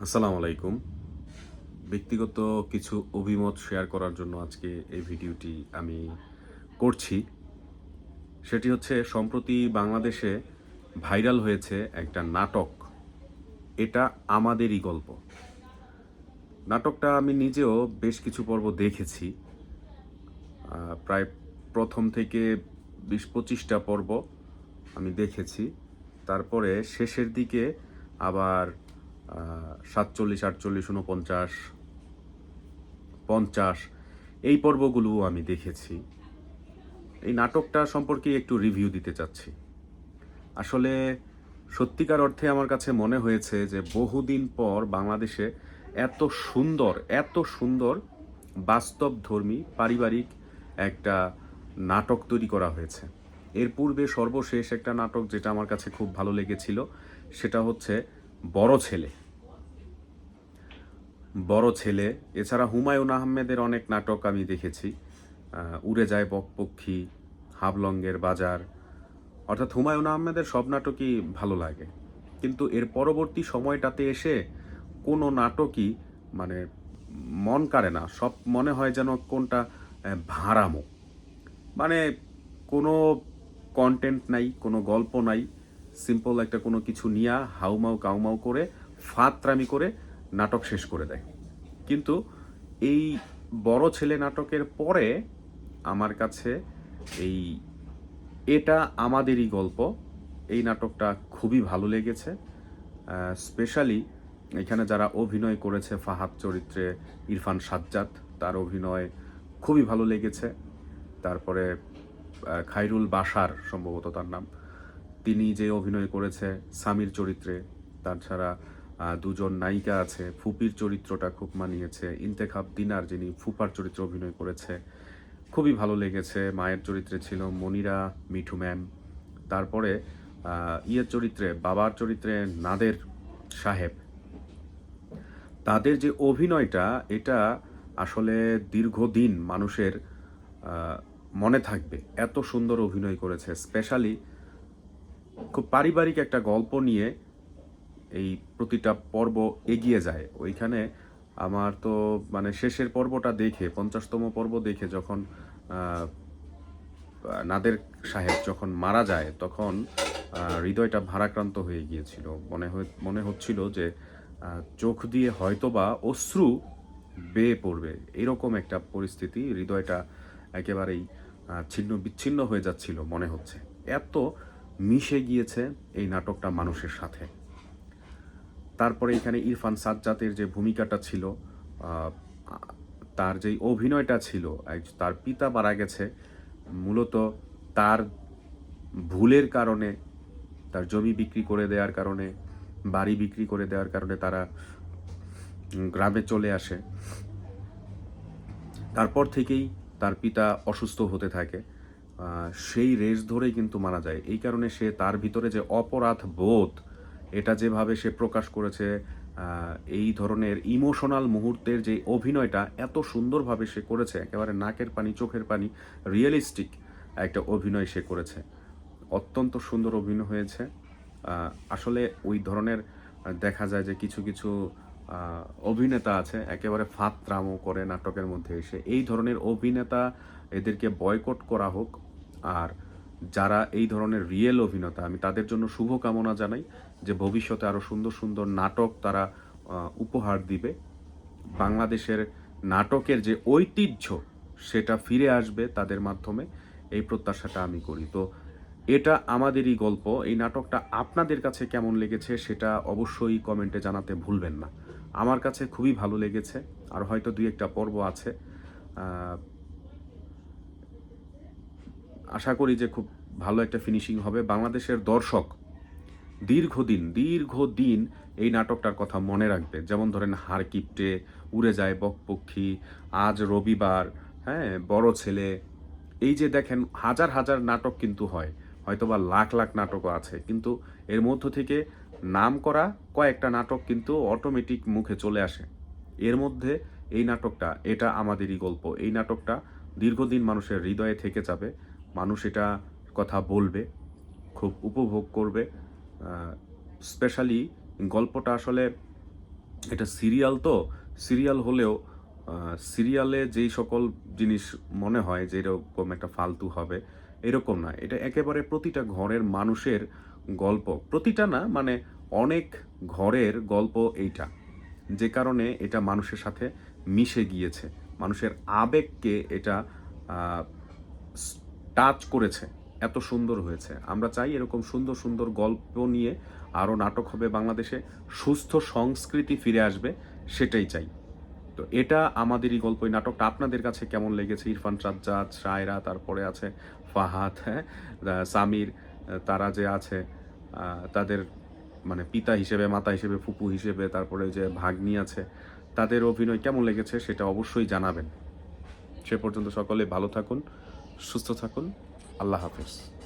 আসসালামু আলাইকুম। ব্যক্তিগত কিছু অভিমত শেয়ার করার জন্য আজকে এই ভিডিওটি আমি করছি। সেটি হচ্ছে সম্প্রতি বাংলাদেশে ভাইরাল হয়েছে একটা নাটক। এটা আমাদেরই গল্প। নাটকটা আমি নিজেও বেশ কিছু পর্ব দেখেছি। প্রায় প্রথম থেকে ২০-২৫টা পর্ব আমি দেখেছি। তারপরে শেষের দিকে আবার ৪৭, ৪৮, ৪৯, ৫০ এই পর্বগুলোও আমি দেখেছি। এই নাটকটা সম্পর্কে একটু রিভিউ দিতে চাচ্ছি। আসলে সত্যিকার অর্থে আমার কাছে মনে হয়েছে যে বহুদিন পর বাংলাদেশে এত সুন্দর বাস্তবধর্মী পারিবারিক একটা নাটক তৈরি করা হয়েছে। এর পূর্বে সর্বশেষ একটা নাটক যেটা আমার কাছে খুব ভালো লেগেছিল সেটা হচ্ছে বড় ছেলে। বড় ছেলে এছাড়া হুমায়ূন আহমেদের অনেক নাটক আমি দেখেছি। উড়ে যায় বকপক্ষী, হাবলঙ্গের বাজার, অর্থাৎ হুমায়ূন আহমেদের সব নাটকই ভালো লাগে। কিন্তু এর পরবর্তী সময়টাতে এসে কোনো নাটকই মানে মন কাড়ে না, সব মনে হয় যেন কোনটা ভাঁড়ামো। মানে কোনো কন্টেন্ট নাই, কোনো গল্প নাই, সিম্পল একটা কোনো কিছু নিয়া হাউমাউ কাউমাউ করে ফাতরামি করে নাটক শেষ করে দেয়। কিন্তু এই বড় ছেলে নাটকের পরে আমার কাছে এই এটা আমাদেরই গল্প এই নাটকটা খুবই ভালো লেগেছে। স্পেশালি এখানে যারা অভিনয় করেছে ফাহাদ চরিত্রে ইরফান সাজ্জাদ, তার অভিনয় খুবই ভালো লেগেছে। তারপরে খায়রুল বাশার সম্ভবত তার নাম, তিনি যে অভিনয় করেছে সামির চরিত্রে। তাছাড়া দুজন নায়িকা আছে, ফুপির চরিত্রটা খুব মানিয়েছে। ইন্তেখাব দিনার যিনি ফুপার চরিত্রে অভিনয় করেছে খুবই ভালো লেগেছে। মায়ের চরিত্রে ছিল মনিরা মিঠু ম্যাম। তারপরে ইয়ের চরিত্রে বাবার চরিত্রে নাদের সাহেব। তাদের যে অভিনয়টা এটা আসলে দীর্ঘদিন মানুষের আহ, মনে থাকবে। এত সুন্দর অভিনয় করেছে। স্পেশালি খুব পারিবারিক একটা গল্প নিয়ে এই প্রতিটা পর্ব এগিয়ে যায়। ওইখানে আমার তো মানে শেষের পর্বটা দেখে ৫০তম পর্ব দেখে যখন আহ, নাদের সাহেব যখন মারা যায় তখন হৃদয়টা ভারাক্রান্ত হয়ে গিয়েছিল। মনে হচ্ছিল যে চোখ দিয়ে হয়তোবা অশ্রু বেয়ে পড়বে, এরকম একটা পরিস্থিতি। হৃদয়টা একেবারেই ছিন্ন বিচ্ছিন্ন হয়ে যাচ্ছিল মনে হচ্ছে। এত মিশে গিয়েছে এই নাটকটা মানুষের সাথে। তারপরে এখানে ইরফান সাজ্জাদের যে ভূমিকাটা ছিল, আহ, তার যেই অভিনয়টা ছিল, তার পিতা মারা গেছে মূলত তার ভুলের কারণে, তার জমি বিক্রি করে দেওয়ার কারণে, বাড়ি বিক্রি করে দেওয়ার কারণে তারা গ্রামে চলে আসে। তারপর থেকেই তার পিতা অসুস্থ হতে থাকে। সেই রেশ ধরেই কিন্তু মারা যায়। এই কারণে সে তার ভিতরে যে অপরাধ বোধ, এটা যেভাবে সে প্রকাশ করেছে, এই ধরনের ইমোশনাল মুহূর্তের যে অভিনয়টা এত সুন্দরভাবে সে করেছে, একেবারে নাকের পানি চোখের পানি রিয়েলিস্টিক একটা অভিনয় সে করেছে। অত্যন্ত সুন্দর অভিনয় হয়েছে। আসলে ওই ধরনের দেখা যায় যে কিছু কিছু অভিনেতা আছে একেবারে ফাতরামো করে নাটকের মধ্যে এসে। এই ধরনের অভিনেতা এদেরকে বয়কট করা হোক। আর যারা এই ধরনের রিয়েল অভিনেতা আমি তাদের জন্য শুভকামনা জানাই যে ভবিষ্যতে আরও সুন্দর সুন্দর নাটক তারা উপহার দিবে। বাংলাদেশের নাটকের যে ঐতিহ্য সেটা ফিরে আসবে তাদের মাধ্যমে, এই প্রত্যাশাটা আমি করি। তো এটা আমাদেরই গল্প। এই নাটকটা আপনাদের কাছে কেমন লেগেছে সেটা অবশ্যই কমেন্টে জানাতে ভুলবেন না। আমার কাছে খুবই ভালো লেগেছে। আর হয়তো দুই একটা পর্ব আছে, আশা করি যে খুব ভালো একটা ফিনিশিং হবে। বাংলাদেশের দর্শক দীর্ঘদিন এই নাটকটার কথা মনে রাখবে। যেমন ধরেন হাড় কিপটে, উড়ে যায় বকপক্ষী, আজ রবিবার, হ্যাঁ, বড় ছেলে। এই যে দেখেন হাজার হাজার নাটক কিন্তু হয়, হয়তোবা লাখ লাখ নাটকও আছে, কিন্তু এর মধ্য থেকে নাম করা কয়েকটা নাটক কিন্তু অটোমেটিক মুখে চলে আসে। এর মধ্যে এই নাটকটা এটা আমাদেরই গল্প, এই নাটকটা দীর্ঘদিন মানুষের হৃদয়ে থেকে যাবে। মানুষ এটা কথা বলবে, খুব উপভোগ করবে। স্পেশালি গল্পটা আসলে এটা সিরিয়াল তো, সিরিয়াল হলেও সিরিয়ালে যেই সকল জিনিস মনে হয় যে এরকম একটা ফালতু হবে, এরকম না। এটা একেবারে প্রতিটা ঘরের মানুষের গল্প। প্রতিটা না, মানে অনেক ঘরের গল্প এইটা। যে কারণে এটা মানুষের সাথে মিশে গিয়েছে। মানুষের আবেগকে এটা আ স টাচ করেছে। এত সুন্দর হয়েছে। আমরা চাই এরকম সুন্দর, সুন্দর গল্প নিয়ে আরও নাটক হবে বাংলাদেশে। সুস্থ সংস্কৃতি ফিরে আসবে, সেটাই চাই। তো এটা আমাদেরই গল্প। এই নাটকটা আপনাদের কাছে কেমন লেগেছে? ইরফান সাজ্জাদ, শায়রা, তারপরে আছে ফাহাদ, হ্যাঁ? সামির, তারা যে আছে তাদের মানে পিতা হিসেবে, মাতা হিসেবে, ফুপু হিসেবে, তারপরে ওই যে ভাগ্নি আছে, তাদের অভিনয় কেমন লেগেছে সেটা অবশ্যই জানাবেন। সে পর্যন্ত সকলে ভালো থাকুন, সুস্থ থাকুন। আল্লাহ হাফেজ।